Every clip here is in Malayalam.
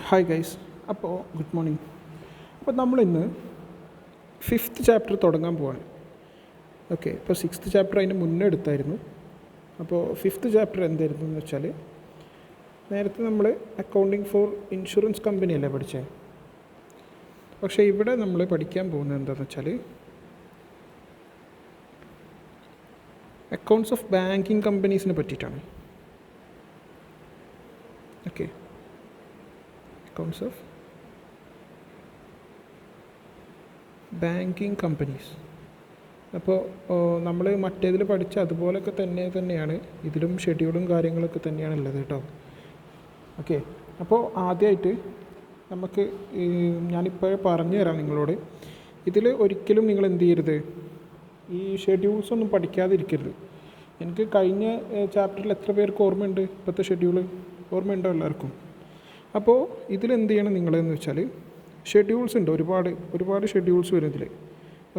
Hi guys. അപ്പോൾ ഗുഡ് മോർണിംഗ്. അപ്പോൾ നമ്മളിന്ന് 5th ചാപ്റ്റർ തുടങ്ങാൻ പോവാണ്. ഓക്കെ, ഇപ്പോൾ 6th ചാപ്റ്റർ അതിന് മുന്നേ എടുത്തായിരുന്നു. അപ്പോൾ 5th ചാപ്റ്റർ എന്തായിരുന്നു എന്ന് വെച്ചാൽ, നേരത്തെ നമ്മൾ അക്കൗണ്ടിങ് ഫോർ ഇൻഷുറൻസ് കമ്പനി അല്ലേ പഠിച്ചത്. പക്ഷേ ഇവിടെ നമ്മൾ പഠിക്കാൻ പോകുന്നത് എന്താണെന്ന് വെച്ചാൽ അക്കൗണ്ട്സ് ഓഫ് ബാങ്കിങ് കമ്പനീസിനെ പറ്റിയിട്ടാണ്. Okay, accounts of banking companies. അപ്പോൾ നമ്മൾ മറ്റേതിൽ പഠിച്ച അതുപോലൊക്കെ തന്നെയാണ് ഇതിലും ഷെഡ്യൂളും കാര്യങ്ങളൊക്കെ തന്നെയാണ് ഉള്ളത് കേട്ടോ. ഓക്കെ, അപ്പോൾ ആദ്യമായിട്ട് നമുക്ക് ഞാനിപ്പോൾ പറഞ്ഞു തരാം നിങ്ങളോട്. ഇതിൽ ഒരിക്കലും നിങ്ങൾ എന്ത് ചെയ്യരുത്, ഈ ഷെഡ്യൂൾസ് ഒന്നും പഠിക്കാതിരിക്കരുത്. എനിക്ക് കഴിഞ്ഞ ചാപ്റ്ററിൽ എത്ര പേർക്ക് ഓർമ്മയുണ്ട്? ഇപ്പോഴത്തെ ഷെഡ്യൂൾ ഓർമ്മയുണ്ടോ എല്ലാവർക്കും? അപ്പോൾ ഇതിലെന്ത് ചെയ്യണം നിങ്ങളെന്ന് വെച്ചാൽ, ഷെഡ്യൂൾസ് ഉണ്ട്, ഒരുപാട് ഷെഡ്യൂൾസ് വരും ഇതിൽ.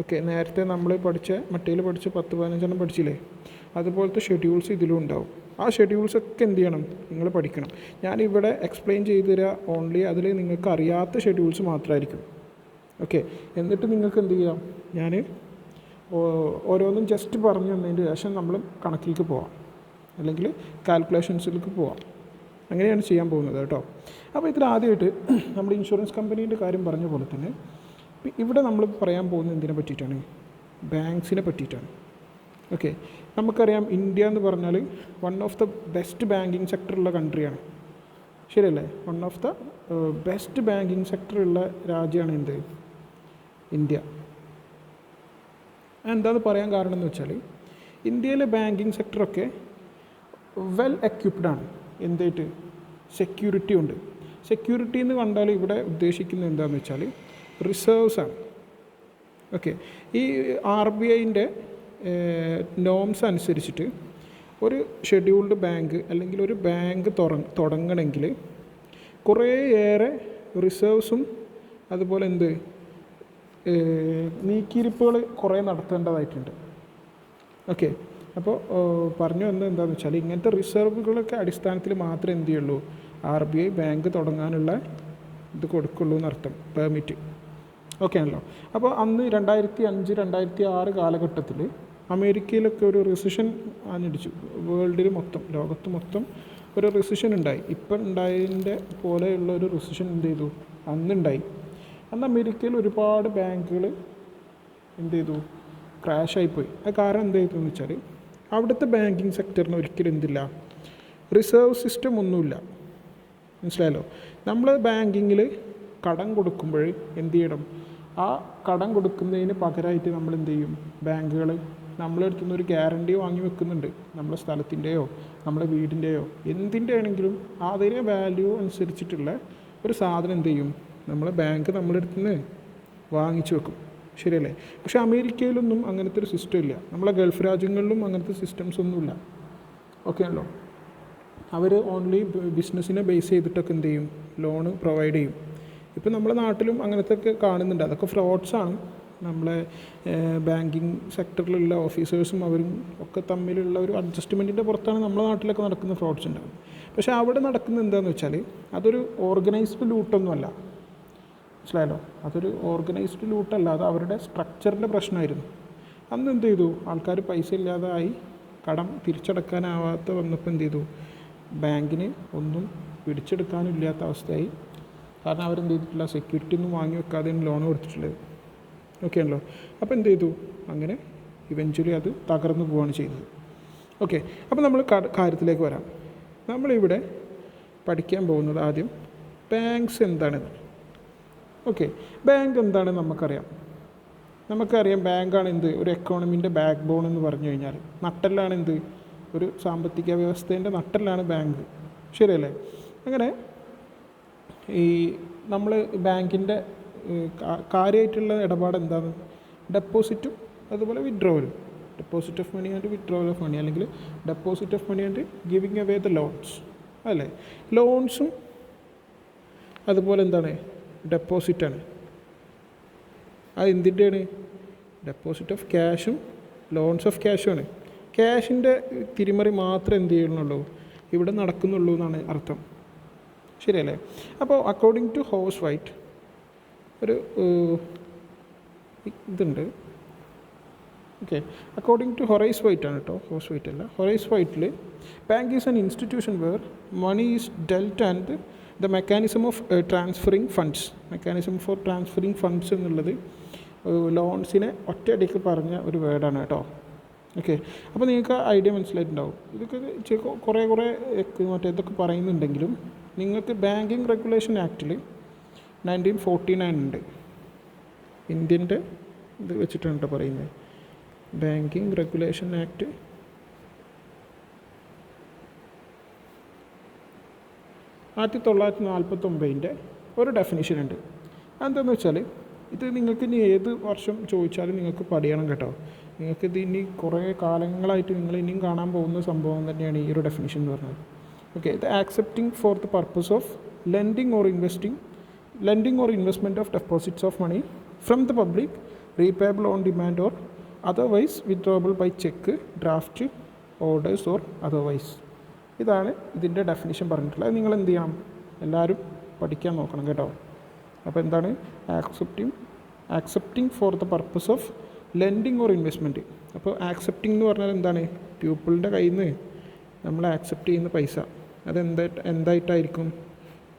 ഓക്കെ, നേരത്തെ നമ്മൾ പഠിച്ച മറ്റേൽ പഠിച്ച 10-15 പഠിച്ചില്ലേ, അതുപോലത്തെ ഷെഡ്യൂൾസ് ഇതിലും ഉണ്ടാവും. ആ ഷെഡ്യൂൾസൊക്കെ എന്ത് ചെയ്യണം, നിങ്ങൾ പഠിക്കണം. ഞാനിവിടെ എക്സ്പ്ലെയിൻ ചെയ്ത് തരാം ഓൺലി, അതിൽ നിങ്ങൾക്ക് അറിയാത്ത ഷെഡ്യൂൾസ് മാത്രമായിരിക്കും. ഓക്കെ, എന്നിട്ട് നിങ്ങൾക്ക് എന്ത് ചെയ്യാം, ഞാൻ ഓരോന്നും ജസ്റ്റ് പറഞ്ഞു തന്നതിന് ശേഷം നമ്മൾ കണക്കിലേക്ക് പോവാം, അല്ലെങ്കിൽ കാൽക്കുലേഷൻസിലേക്ക് പോവാം. അങ്ങനെയാണ് ചെയ്യാൻ പോകുന്നത് കേട്ടോ. അപ്പോൾ ഇതിൽ ആദ്യമായിട്ട് നമ്മൾ ഇൻഷുറൻസ് കമ്പനീൻ്റെ കാര്യം പറഞ്ഞ പോലെ തന്നെ ഇവിടെ നമ്മൾ പറയാൻ പോകുന്നത് എന്തിനെ പറ്റിയിട്ടാണ്? ബാങ്ക്സിനെ പറ്റിയിട്ടാണ്. ഓക്കെ, നമുക്കറിയാം ഇന്ത്യ എന്ന് പറഞ്ഞാൽ one of the best banking സെക്ടറുള്ള കൺട്രിയാണ്, ശരിയല്ലേ? One of the best banking സെക്ടറുള്ള രാജ്യമാണ് എന്ത്? ഇന്ത്യ. എന്താണെന്ന് പറയാൻ കാരണം എന്ന് വെച്ചാൽ, ഇന്ത്യയിലെ ബാങ്കിങ് സെക്ടറൊക്കെ വെൽ എക്യുപ്ഡാണ്. എന്തായിട്ട്? സെക്യൂരിറ്റി ഉണ്ട്. സെക്യൂരിറ്റി എന്ന് കണ്ടാൽ ഇവിടെ ഉദ്ദേശിക്കുന്നത് എന്താണെന്ന് വെച്ചാൽ റിസർവ്സാണ്. ഓക്കെ, ഈ RBIൻ്റെ നോംസ് അനുസരിച്ചിട്ട് ഒരു ഷെഡ്യൂൾഡ് ബാങ്ക് അല്ലെങ്കിൽ ഒരു ബാങ്ക് തുടങ്ങണമെങ്കിൽ കുറേയേറെ റിസർവ്സും അതുപോലെ എന്ത് നീക്കിയിരിപ്പുകൾ കുറേ നടത്തേണ്ടതായിട്ടുണ്ട്. ഓക്കെ, അപ്പോൾ പറഞ്ഞു വന്നത് എന്താണെന്ന് വെച്ചാൽ, ഇങ്ങനത്തെ റിസർവുകളൊക്കെ അടിസ്ഥാനത്തിൽ മാത്രമേ എന്ത് ചെയ്യുള്ളൂ, RBI ബാങ്ക് തുടങ്ങാനുള്ള ഇത് കൊടുക്കുള്ളൂ എന്നർത്ഥം, പെർമിറ്റ്. ഓക്കെ ആണല്ലോ. അപ്പോൾ അന്ന് 2005-2006 കാലഘട്ടത്തിൽ അമേരിക്കയിലൊക്കെ ഒരു റിസഷൻ ആഞ്ഞടിച്ചു. വേൾഡിൽ മൊത്തം, ലോകത്ത് മൊത്തം ഒരു റിസഷൻ ഉണ്ടായി. ഇപ്പം ഉണ്ടായതിൻ്റെ പോലെയുള്ള ഒരു റിസഷൻ എന്ത് ചെയ്തു, അന്നുണ്ടായി. അന്ന് അമേരിക്കയിൽ ഒരുപാട് ബാങ്കുകൾ എന്ത് ചെയ്തു, ക്രാഷായിപ്പോയി. അത് കാരണം എന്ത് ചെയ്തു എന്ന് വെച്ചാൽ, അവിടുത്തെ ബാങ്കിങ് സെക്ടറിന് ഒരിക്കലും എന്തില്ല, റിസർവ് സിസ്റ്റം ഒന്നുമില്ല. മനസ്സിലായല്ലോ? നമ്മൾ ബാങ്കിങ്ങിൽ കടം കൊടുക്കുമ്പോൾ എന്ത് ചെയ്യണം, ആ കടം കൊടുക്കുന്നതിന് പകരമായിട്ട് നമ്മൾ എന്ത് ചെയ്യും, ബാങ്കുകൾ നമ്മളെ അടുത്തുനിന്ന് ഒരു ഗ്യാരണ്ടി വാങ്ങി വെക്കുന്നുണ്ട്. നമ്മളെ സ്ഥലത്തിൻ്റെയോ നമ്മളെ വീടിൻ്റെയോ എന്തിൻ്റെ ആണെങ്കിലും അതിനെ വാല്യൂ അനുസരിച്ചിട്ടുള്ള ഒരു സാധനം എന്ത് ചെയ്യും, നമ്മളെ ബാങ്ക് നമ്മളെ അടുത്തുനിന്ന് വാങ്ങിച്ചു വെക്കും, ശരിയല്ലേ? പക്ഷേ അമേരിക്കയിലൊന്നും അങ്ങനത്തെ ഒരു സിസ്റ്റം ഇല്ല. നമ്മളെ ഗൾഫ് രാജ്യങ്ങളിലും അങ്ങനത്തെ സിസ്റ്റംസ് ഒന്നുമില്ല. ഓക്കെ ആണല്ലോ. അവർ ഓൺലി ബിസിനസ്സിനെ ബേസ് ചെയ്തിട്ടൊക്കെ എന്ത് ചെയ്യും, ലോണ് പ്രൊവൈഡ് ചെയ്യും. ഇപ്പോൾ നമ്മുടെ നാട്ടിലും അങ്ങനത്തെ ഒക്കെ കാണുന്നുണ്ട്. അതൊക്കെ ഫ്രോഡ്സാണ്. നമ്മളെ ബാങ്കിങ് സെക്ടറിലുള്ള ഓഫീസേഴ്സും അവരും ഒക്കെ തമ്മിലുള്ള ഒരു അഡ്ജസ്റ്റ്മെൻറ്റിൻ്റെ പുറത്താണ് നമ്മുടെ നാട്ടിലൊക്കെ നടക്കുന്ന ഫ്രോഡ്സ് ഉണ്ടാകും. പക്ഷേ അവിടെ നടക്കുന്നത് എന്താണെന്ന് വെച്ചാൽ, അതൊരു ഓർഗനൈസ്ഡ് ലൂട്ടൊന്നുമല്ല. മനസ്സിലായല്ലോ? അതൊരു ഓർഗനൈസ്ഡ് ലൂട്ടല്ല, അത് അവരുടെ സ്ട്രക്ചറിൻ്റെ പ്രശ്നമായിരുന്നു. അന്ന് എന്ത് ചെയ്തു, ആൾക്കാർ പൈസ ഇല്ലാതായി, കടം തിരിച്ചടക്കാനാവാത്ത വന്നപ്പോൾ എന്ത് ചെയ്തു, ബാങ്കിന് ഒന്നും പിടിച്ചെടുക്കാനും ഇല്ലാത്ത അവസ്ഥയായി. കാരണം അവരെന്ത് ചെയ്തിട്ടില്ല, സെക്യൂരിറ്റി ഒന്നും വാങ്ങി വെക്കാതെയാണ് ലോൺ കൊടുത്തിട്ടുള്ളത്. ഓക്കെ ആണല്ലോ. അപ്പോൾ എന്ത് ചെയ്തു, അങ്ങനെ ഇവഞ്ച്വലി അത് തകർന്നു പോവുകയാണ് ചെയ്തത്. ഓക്കെ, അപ്പോൾ നമ്മൾ കാര്യത്തിലേക്ക് വരാം. നമ്മളിവിടെ പഠിക്കാൻ പോകുന്നത് ആദ്യം ബാങ്ക്സ് എന്താണെന്ന്. ഓക്കെ, ബാങ്ക് എന്താണെന്ന് നമുക്കറിയാം. ബാങ്കാണ് എന്ത്, ഒരു എക്കോണമീൻ്റെ ബാക്ക് ബോൺ എന്ന് പറഞ്ഞു കഴിഞ്ഞാൽ, നട്ടെല്ലാണ് എന്ത്, ഒരു സാമ്പത്തിക വ്യവസ്ഥേൻ്റെ നട്ടെല്ലാണ് ബാങ്ക്, ശരിയല്ലേ? അങ്ങനെ ഈ നമ്മൾ ബാങ്കിൻ്റെ കാര്യമായിട്ടുള്ള ഇടപാട് എന്താണ്, ഡെപ്പോസിറ്റും അതുപോലെ വിഡ്രോവലും. Deposit of money and withdrawal of money, അല്ലെങ്കിൽ deposit of money and giving away the loans, അല്ലേ? ലോൺസും അതുപോലെ എന്താണ്, ഡെപ്പോസിറ്റാണ്. അത് എന്തിൻ്റെയാണ്? ഡെപ്പോസിറ്റ് ഓഫ് ക്യാഷും ലോൺസ് ഓഫ് ക്യാഷുമാണ്. ക്യാഷിൻ്റെ തിരിമറി മാത്രമേ എന്ത് ചെയ്യുന്നുള്ളൂ, ഇവിടെ നടക്കുന്നുള്ളൂ എന്നാണ് അർത്ഥം. ശരിയല്ലേ? അപ്പോൾ അക്കോർഡിംഗ് ടു ഹോഴ്സ് വൈറ്റ് ഒരു ഇതുണ്ട്. Okay, according to Horace White ആണ് കേട്ടോ, ഹോഴ്സ് വൈറ്റ് അല്ല. ഹൊറൈസ് വൈറ്റിൽ bank is an institution where money is dealt and the mechanism of transferring funds. Mechanism for transferring funds എന്നുള്ളത് ലോൺസിനെ ഒറ്റയടിക്ക് പറഞ്ഞ ഒരു വേർഡാണ് കേട്ടോ. ഓക്കെ, അപ്പോൾ നിങ്ങൾക്ക് ഐഡിയ മനസ്സിലായിട്ടുണ്ടാവും. ഇതൊക്കെ കുറേ ഇതൊക്കെ പറയുന്നുണ്ടെങ്കിലും നിങ്ങൾക്ക് ബാങ്കിങ് റെഗുലേഷൻ ആക്റ്റിൽ 1949 ഉണ്ട്. ഇന്ത്യൻ്റെ ഇത് വെച്ചിട്ടാണ് കേട്ടോ പറയുന്നത്. ബാങ്കിങ് റെഗുലേഷൻ ആക്ട് 1949 ഒരു ഡെഫിനിഷൻ ഉണ്ട്. അതെന്താണെന്ന് വെച്ചാൽ ഇത് നിങ്ങൾക്ക് ഇനി ഏത് വർഷം ചോദിച്ചാലും നിങ്ങൾക്ക് പഠിക്കണം കേട്ടോ. നിങ്ങൾക്കിത് ഇനി കുറേ കാലങ്ങളായിട്ട് നിങ്ങൾ ഇനിയും കാണാൻ പോകുന്ന സംഭവം തന്നെയാണ് ഈ ഒരു ഡെഫിനിഷൻ എന്ന് പറഞ്ഞത്. ഓക്കെ, ഇത് accepting for the purpose of lending or investment of deposits of money from the public, repayable on demand or otherwise withdrawable by cheque, draft, orders or otherwise. ഇതാണ് ഇതിൻ്റെ ഡെഫിനിഷൻ പറഞ്ഞിട്ടുള്ളത്. അത് നിങ്ങൾ എന്ത് ചെയ്യണം, എല്ലാവരും പഠിക്കാൻ നോക്കണം കേട്ടോ. അപ്പോൾ എന്താണ് accepting for the purpose of lending or investment. അപ്പോൾ ആക്സെപ്റ്റിംഗ് എന്ന് പറഞ്ഞാൽ എന്താണ്, പീപ്പിളിൻ്റെ കയ്യിൽ നിന്ന് നമ്മൾ ആക്സെപ്റ്റ് ചെയ്യുന്ന പൈസ എന്തായിട്ടായിരിക്കും,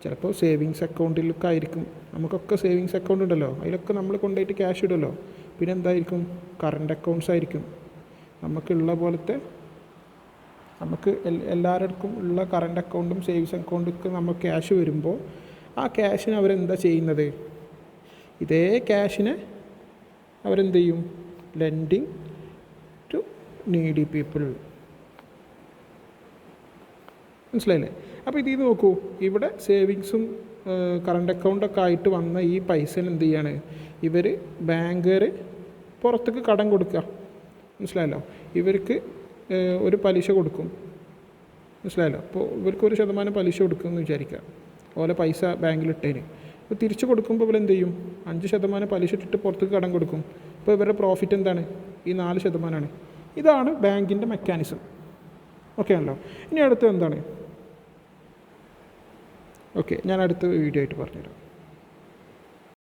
ചിലപ്പോൾ സേവിങ്സ് അക്കൗണ്ടിലൊക്കെ ആയിരിക്കും. നമുക്കൊക്കെ സേവിങ്സ് അക്കൗണ്ട് ഉണ്ടല്ലോ, അതിലൊക്കെ നമ്മൾ കൊണ്ടുപോയിട്ട് ക്യാഷ് ഇടുമല്ലോ. പിന്നെ എന്തായിരിക്കും, കറണ്ട് അക്കൗണ്ട്സ് ആയിരിക്കും. നമുക്കുള്ള പോലത്തെ നമുക്ക് എല്ലാവർക്കും ഉള്ള കറണ്ട് അക്കൗണ്ടും സേവിങ്സ് അക്കൗണ്ടൊക്കെ നമുക്ക് ക്യാഷ് വരുമ്പോൾ ആ ക്യാഷിന് അവരെന്താ ചെയ്യുന്നത്, ഇതേ ക്യാഷിനെ അവരെന്ത് ചെയ്യും, ലെൻഡിങ് ടു നീഡി പീപ്പിൾ. മനസ്സിലായില്ലേ? അപ്പോൾ ഇതിൽ നോക്കൂ, ഇവിടെ സേവിങ്സും കറണ്ട് അക്കൗണ്ടൊക്കെ ആയിട്ട് വന്ന ഈ പൈസ എന്ത് ചെയ്യാണ്, ഇവർ ബാങ്കുകാർ പുറത്തേക്ക് കടം കൊടുക്കുക. മനസ്സിലായല്ലോ? ഇവർക്ക് ഒരു പലിശ കൊടുക്കും. മനസ്സിലായല്ലോ? അപ്പോൾ ഇവർക്ക് 1% പലിശ കൊടുക്കുമെന്ന് വിചാരിക്കുക, ഓലെ പൈസ ബാങ്കിലിട്ടതിന്. അപ്പോൾ തിരിച്ച് കൊടുക്കുമ്പോൾ ഇവരെന്ത് ചെയ്യും, 5% പലിശ ഇട്ടിട്ട് പുറത്തേക്ക് കടം കൊടുക്കും. അപ്പോൾ ഇവരുടെ പ്രോഫിറ്റ് എന്താണ്, ഈ 4%. ഇതാണ് ബാങ്കിൻ്റെ മെക്കാനിസം. ഓക്കെ ആണല്ലോ? ഇനി അടുത്ത് എന്താണ്, ഓക്കെ ഞാൻ അടുത്ത വീഡിയോ ആയിട്ട് പറഞ്ഞുതരാം.